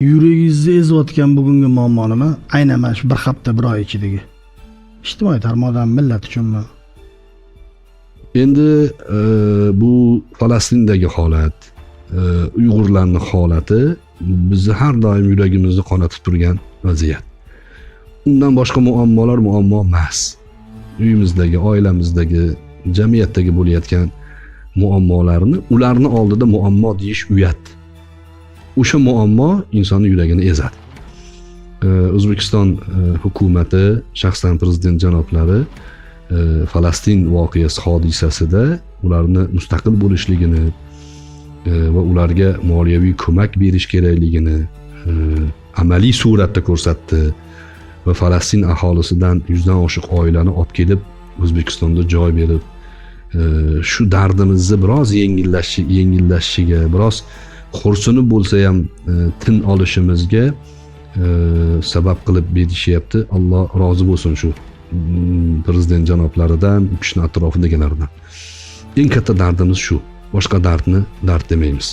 Yuragingizni ezayotgan bugungi muammo nima? Aynan mana shu bir hafta, bir oy ichidagi. Ijtimoiy tarmoqdan millat uchunmi? Endi bu Falastindagi holat, Uyg'urlarning holati bizni har doim yuragimizni qonatib turgan vaziyat. Undan boshqa muammolar muammo emas. Uyimizdagi, oilamizdagi, jamiyatdagi bo'layotgan muammolarni ularni oldida muammo deyish uyat. O'sha muammo insonning yuragini ezadi. O'zbekiston hukumati, shaxsan prezident janoblari Falastin voqeasi hodisasida ularni mustaqil bo'lishligini va ularga moliyaviy ko'mak berish kerakligini amaliy suratda ko'rsatdi va Falastin aholisidan 100 dan oshiq oilani olib kelib O'zbekistonda joy berib, shu dardimizni biroz yengillashishiga, biroz xo'rsinib bo'lsa ham tin olishimizga sabab qilib berishyapti. Alloh rozi bo'lsin shu prezident janoblaridan, u kishini atrofidagilardan. Eng katta dardimiz shu. Boshqa dardni dard demaymiz.